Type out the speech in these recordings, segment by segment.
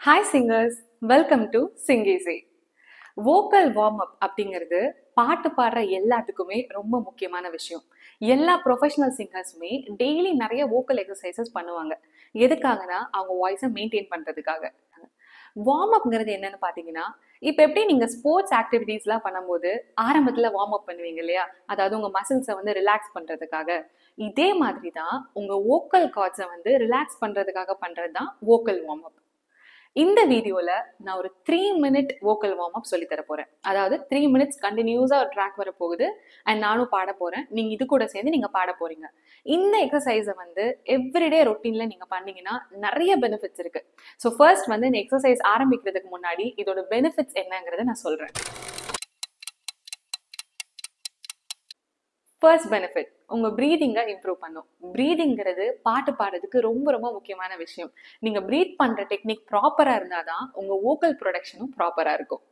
Hi singers, welcome to Sing Easy. Vocal warm up அப்படிங்கிறது பாட்டு பாடுற எல்லாத்துக்குமே ரொம்ப முக்கியமான விஷயம். எல்லா ப்ரொஃபஷனல் சிங்கர்ஸுமே டெய்லி நிறைய வோக்கல் எக்ஸசைசஸ் பண்ணுவாங்க. எதுக்காகனா அவங்க வாய்ஸை மெயின்டைன் பண்றதுக்காக. வார்ம் அப்ங்கிறது என்னன்னு பாத்தீங்கன்னா, இப்போ எப்படி நீங்க ஸ்போர்ட்ஸ் ஆக்டிவிட்டீஸ்லாம் பண்ணும்போது ஆரம்பத்துல வார்ம் அப் பண்ணுவீங்க இல்லையா, அதாவது உங்க மசில்ஸை வந்து ரிலாக்ஸ் பண்றதுக்காக. இதே மாதிரி தான் உங்க வோக்கல் கார்ட்ஸை வந்து ரிலாக்ஸ் பண்றதுக்காக பண்றது தான் வோக்கல் வார்ம் அப். இந்த வீடியோல நான் ஒரு 3 minute வோக்கல் வார்ம் அப் சொல்லி தர போறேன். அதாவது 3 minutes கண்டினியூஸா ஒரு ட்ராக் வர போகுது அண்ட் நானும் பாட போறேன். நீங்க இது கூட சேர்ந்து நீங்க பாட போறீங்க. இந்த எக்ஸசைஸை வந்து எவ்ரிடே ரொட்டீன்ல நீங்க பண்ணீங்கன்னா நிறைய பெனிஃபிட்ஸ் இருக்கு. ஸோ ஃபர்ஸ்ட் வந்து இந்த எக்ஸசைஸ் ஆரம்பிக்கிறதுக்கு முன்னாடி இதோட பெனிஃபிட்ஸ் என்னங்கிறத நான் சொல்றேன். ஃபர்ஸ்ட் பெனிஃபிட், உங்க ப்ரீதிங்கை இம்ப்ரூவ் பண்ணும். ப்ரீதிங்கிறது பாட்டு பாடுறதுக்கு ரொம்ப ரொம்ப முக்கியமான விஷயம். நீங்க ப்ரீத் பண்ற டெக்னிக் ப்ராப்பரா இருந்தாதான் உங்க வோக்கல் ப்ரொடக்ஷனும் ப்ராப்பரா இருக்கும்.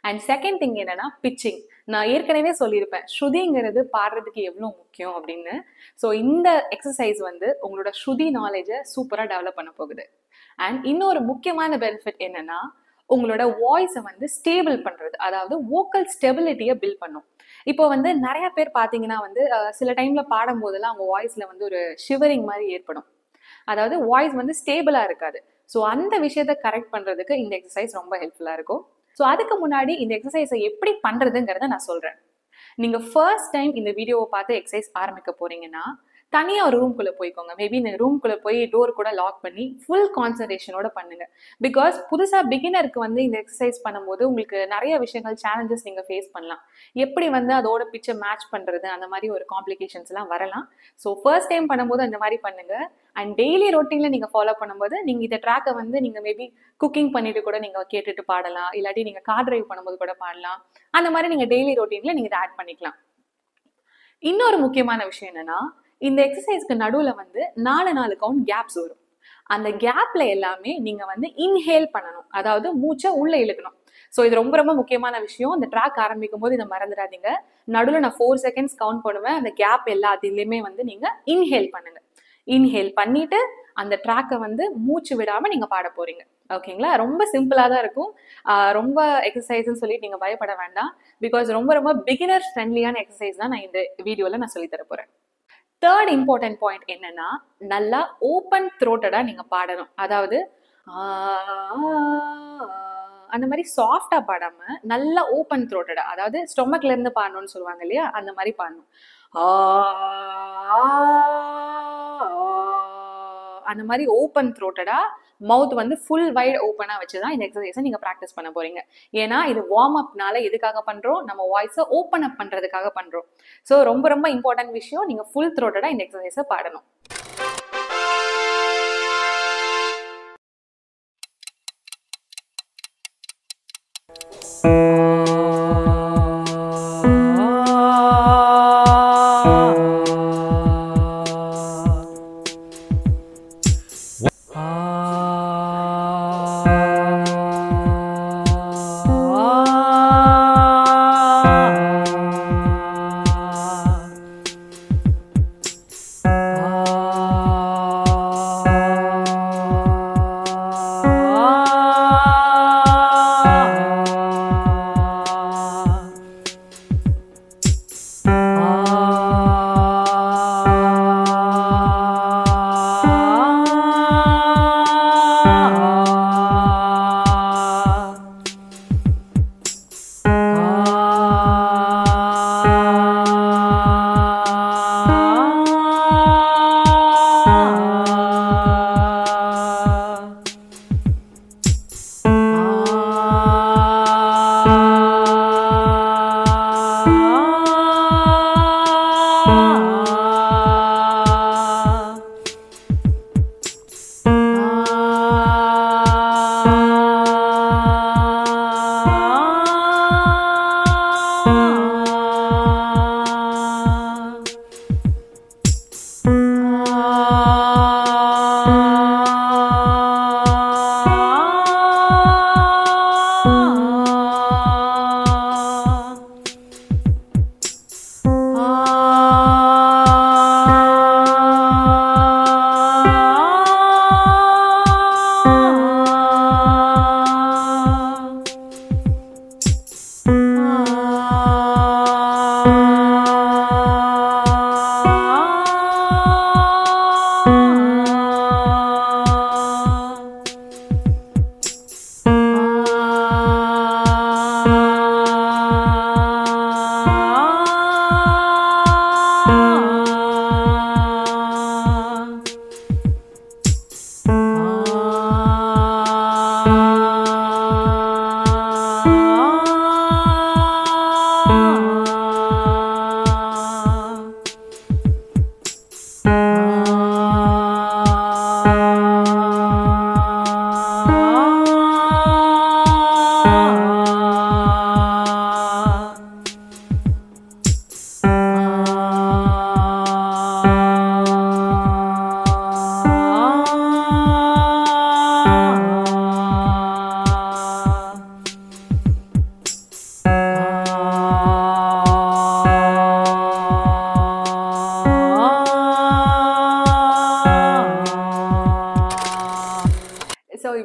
அண்ட் செகண்ட் திங் என்னன்னா பிச்சிங். நான் ஏற்கனவே சொல்லியிருப்பேன் ஸ்ருதிங்கிறது பாடுறதுக்கு எவ்வளோ முக்கியம் அப்படின்னு. ஸோ இந்த எக்ஸசைஸ் வந்து உங்களோட ஸ்ருதி நாலேஜை சூப்பராக டெவலப் பண்ண போகுது. அண்ட் இன்னொரு முக்கியமான பெனிஃபிட் என்னன்னா, உங்களோட வாய்ஸை வந்து ஸ்டேபிள் பண்றது, அதாவது வோக்கல் ஸ்டெபிலிட்டியை பில்ட் பண்ணும். இப்போ வந்து நிறைய பேர் பார்த்தீங்கன்னா வந்து சில டைம்ல பாடும் போதெல்லாம் அவங்க வாய்ஸ்ல வந்து ஒரு ஷிவரிங் மாதிரி ஏற்படும். அதாவது வாய்ஸ் வந்து ஸ்டேபிளா இருக்காது. ஸோ அந்த விஷயத்தை கரெக்ட் பண்றதுக்கு இந்த எக்ஸசைஸ் ரொம்ப ஹெல்ப்ஃபுல்லா இருக்கும். ஸோ அதுக்கு முன்னாடி இந்த எக்ஸசைஸை எப்படி பண்றதுங்கிறத நான் சொல்றேன். நீங்க ஃபர்ஸ்ட் டைம் இந்த வீடியோவை பார்த்து எக்ஸசைஸ் ஆரம்பிக்க போறீங்கன்னா தனியா ஒரு ரூம்குள்ள போய்க்கோங்க. மேபி இந்த ரூம்குள்ள போய் டோர் கூட லாக் பண்ணி ஃபுல் கான்சன்ட்ரேஷனோட பண்ணுங்க. பிகாஸ் புதுசா பிகினருக்கு வந்து இந்த எக்ஸசைஸ் பண்ணும்போது உங்களுக்கு நிறைய விஷயங்கள் சேலஞ்சஸ் நீங்க ஃபேஸ் பண்ணலாம். எப்படி வந்து அதோட பிச்சை மேட்ச் பண்றது, அந்த மாதிரி ஒரு காம்ப்ளிகேஷன்ஸ் எல்லாம் வரலாம். ஸோ ஃபர்ஸ்ட் டைம் பண்ணும்போது அந்த மாதிரி பண்ணுங்க. அண்ட் டெய்லி ரொட்டீன்ல நீங்க ஃபாலோ பண்ணும்போது நீங்க இந்த ட்ராக்கை வந்து நீங்க மேபி குக்கிங் பண்ணிட்டு கூட நீங்க கேட்டுட்டு பாடலாம், இல்லாட்டி நீங்க கார் டிரைவ் பண்ணும்போது கூட பாடலாம். அந்த மாதிரி நீங்க டெய்லி ரொட்டீன்ல நீங்க இதை ஆட் பண்ணிக்கலாம். இன்னொரு முக்கியமான விஷயம் என்னன்னா, இந்த எக்ஸசைஸ்க்கு நடுவுல வந்து 4 கவுண்ட் கேப்ஸ் வரும். அந்த கேப்ல எல்லாமே நீங்க வந்து இன்ஹேல் பண்ணணும், அதாவது மூச்சை உள்ள இழுக்கணும். ஸோ இது ரொம்ப ரொம்ப முக்கியமான விஷயம். இந்த ட்ராக் ஆரம்பிக்கும் போது இதை மறந்துடாதீங்க. நடுவில் நான் 4 seconds கவுண்ட் பண்ணுவேன். அந்த கேப் எல்லாத்திலையுமே வந்து நீங்க இன்ஹேல் பண்ணுங்க. இன்ஹேல் பண்ணிட்டு அந்த ட்ராக்கை வந்து மூச்சு விடாம நீங்க பாட போறீங்க. ஓகேங்களா? ரொம்ப சிம்பிளா தான் இருக்கும். ரொம்ப எக்ஸசைஸ்ன்னு சொல்லிட்டு நீங்க பயப்பட வேண்டாம். பிகாஸ் ரொம்ப ரொம்ப பிகினர் ஃப்ரெண்ட்லியான எக்ஸசைஸ் தான் நான் இந்த வீடியோல நான் சொல்லி தர போறேன். தேர்ட் இம்பார்ட்டன்ட் பாயிண்ட் என்னன்னா, நல்லா ஓப்பன் த்ரோட்டடா நீங்க பாடணும். அதாவது அந்த மாதிரி சாஃப்டா பாடாம நல்லா ஓப்பன் த்ரோட்டடா, அதாவது ஸ்டொமக்ல இருந்து பாடணும்னு சொல்லுவாங்க இல்லையா, அந்த மாதிரி பாடணும். அந்த மாதிரி ஓப்பன் த்ரோட்டடா, மவுத் வந்து ஃபுல் வைட் ஓப்பனா வச்சுதான் இந்த எக்ஸசைஸை நீங்க ப்ராக்டிஸ் பண்ண போறீங்க. ஏன்னா இது வார்ம் அப்னால எதுக்காக பண்றோம், நம்ம வாய்ஸை ஓப்பன் அப் பண்றதுக்காக பண்றோம். ஸோ ரொம்ப ரொம்ப இம்பார்ட்டன்ட் விஷயம், நீங்க ஃபுல் த்ரோட்டடா இந்த எக்ஸசைஸை பாடணும்.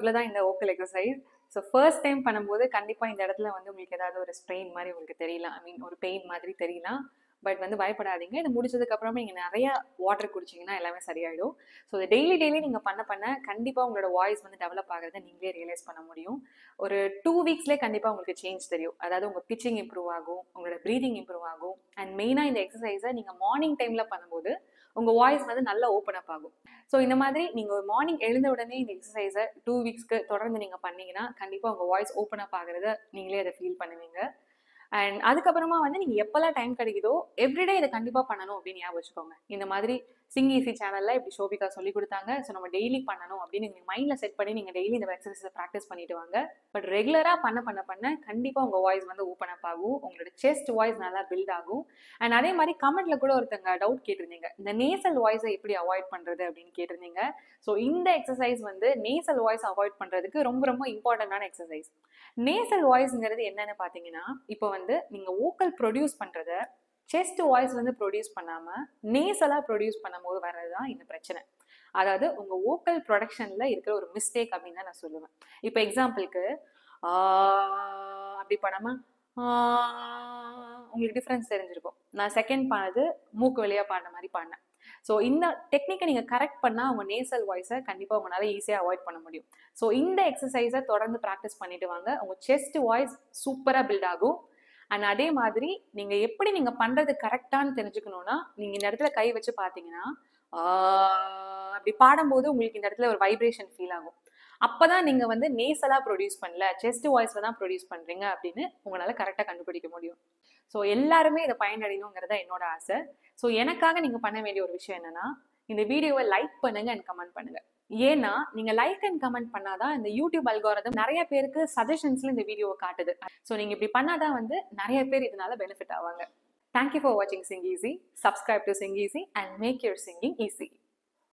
அவ்வளோதான் இந்த vocal exercise. So first time பண்ணும்போது கண்டிப்பாக இந்த இடத்துல வந்து உங்களுக்கு ஏதாவது ஒரு ஸ்ட்ரெயின் மாதிரி உங்களுக்கு தெரியலாம், ஐ மீன் ஒரு பெயின் மாதிரி தெரியலாம். பட் வந்து பயப்படாதீங்க. இது முடிச்சதுக்கு அப்புறமா நீங்கள் நிறைய வாட்டர் குடிச்சிங்கன்னா எல்லாமே சரியாயிடும். ஸோ இது டெய்லி நீங்கள் பண்ண கண்டிப்பாக உங்களோட வாய்ஸ் வந்து டெவலப் ஆகிறத நீங்களே ரியலைஸ் பண்ண முடியும். ஒரு 2 வீக்ஸ்லேயே கண்டிப்பாக உங்களுக்கு சேஞ்ச் தெரியும். அதாவது உங்கள் பிச்சிங் இம்ப்ரூவ் ஆகும், உங்களோட ப்ரீதிங் இம்ப்ரூவ் ஆகும். அண்ட் மெயினாக இந்த எக்ஸசைஸை நீங்கள் மார்னிங் டைமில் பண்ணும்போது உங்கள் வாய்ஸ் வந்து நல்லா ஓப்பன் அப் ஆகும். ஸோ இந்த மாதிரி நீங்கள் மார்னிங் எழுந்த உடனே இந்த எக்ஸசைஸை 2 வீக்ஸ்க்கு தொடர்ந்து நீங்கள் பண்ணீங்கன்னா கண்டிப்பாக உங்கள் வாய்ஸ் ஓப்பன் அப் ஆகிறத நீங்களே அதை ஃபீல் பண்ணுவீங்க. அண்ட் அதுக்கப்புறமா வந்து நீங்கள் எப்போல்லாம் டைம் கிடைக்குதோ எவ்ரிடே இதை கண்டிப்பாக பண்ணணும் அப்படின்னு ஞாபகம் வச்சுக்கோங்க. இந்த மாதிரி சிங் ஈஸி சேனலில் இப்படி ஷோபிகா சொல்லி கொடுத்தாங்க, ஸோ நம்ம டெய்லி பண்ணணும் அப்படின்னு நீங்கள் மைண்டில் செட் பண்ணி நீங்கள் டெய்லி இந்த எக்ஸசைஸை ப்ராக்டிஸ் பண்ணிட்டு வாங்க. பட் ரெகுலராக பண்ண கண்டிப்பாக உங்கள் வாய்ஸ் வந்து ஓப்பன் அப் ஆகும், உங்களோட செஸ்ட் வாய்ஸ் நல்லா பில்ட் ஆகும். அண்ட் அதே மாதிரி கமெண்ட்ல கூட ஒருத்தங்க டவுட் கேட்டிருந்தீங்க, இந்த நேசல் வாய்ஸை எப்படி அவாய்ட் பண்ணுறது அப்படின்னு கேட்டிருந்தீங்க. ஸோ இந்த எக்ஸசைஸ் வந்து நேசல் வாய்ஸ் அவாய்ட் பண்ணுறதுக்கு ரொம்ப ரொம்ப இம்பார்ட்டண்டான எக்ஸசைஸ். நேசல் வாய்ஸ்ங்கிறது என்னன்னு பார்த்தீங்கன்னா, இப்போ வந்து நீங்கள் வோக்கல் ப்ரொடியூஸ் பண்ணுறத செஸ்ட் வாய்ஸ் வந்து ப்ரொடியூஸ் பண்ணாமல் நேசலாக ப்ரொடியூஸ் பண்ணும்போது வர்றது தான் இந்த பிரச்சனை. அதாவது உங்கள் வோக்கல் ப்ரொடக்ஷனில் இருக்கிற ஒரு மிஸ்டேக் அப்படின்னு தான் நான் சொல்லுவேன். இப்போ எக்ஸாம்பிளுக்கு அப்படி பண்ணாமல் உங்களுக்கு டிஃப்ரென்ஸ் தெரிஞ்சிருக்கும். நான் செகண்ட் பாடுறது மூக்கு வழியாக பாடுற மாதிரி பாடினேன். ஸோ இந்த டெக்னிக்கை நீங்கள் கரெக்ட் பண்ணால் உங்கள் நேசல் வாய்ஸை கண்டிப்பாக உங்களால் ஈஸியாக அவாய்ட் பண்ண முடியும். ஸோ இந்த எக்ஸசைஸை தொடர்ந்து ப்ராக்டிஸ் பண்ணிட்டு வாங்க, உங்கள் செஸ்ட் வாய்ஸ் சூப்பராக பில்ட் ஆகும். அண்ட் அதே மாதிரி நீங்கள் எப்படி நீங்கள் பண்ணுறது கரெக்டானு தெரிஞ்சுக்கணுன்னா, நீங்கள் இந்த இடத்துல கை வச்சு பார்த்தீங்கன்னா அப்படி பாடும்போது உங்களுக்கு இந்த இடத்துல ஒரு வைப்ரேஷன் ஃபீல் ஆகும். அப்போதான் நீங்கள் வந்து நேசலாக ப்ரொடியூஸ் பண்ணல, செஸ்ட் வாய்ஸில் தான் ப்ரொடியூஸ் பண்ணுறீங்க அப்படின்னு உங்களால் கரெக்டாக கண்டுபிடிக்க முடியும். ஸோ எல்லாருமே இதை பயனடையணுங்கிறத என்னோட ஆசை. ஸோ எனக்காக நீங்கள் பண்ண வேண்டிய ஒரு விஷயம் என்னன்னா, இந்த வீடியோவை லைக் பண்ணுங்க அண்ட் கமெண்ட் பண்ணுங்க. ஏன்னா நீங்க லைக் அண்ட் கமெண்ட் பண்ணாதான் இந்த யூடியூப் அல்காரிதம் நிறைய பேருக்கு சஜஷன்ஸ்ல இந்த வீடியோவை காட்டுது. ஸோ நீங்க இப்படி பண்ணாதான் வந்து நிறைய பேர் இதனால பெனிஃபிட் ஆவாங்க. தேங்க்யூ ஃபார் வாட்சிங் Sing Easy. Subscribe to Sing Easy and make your singing easy.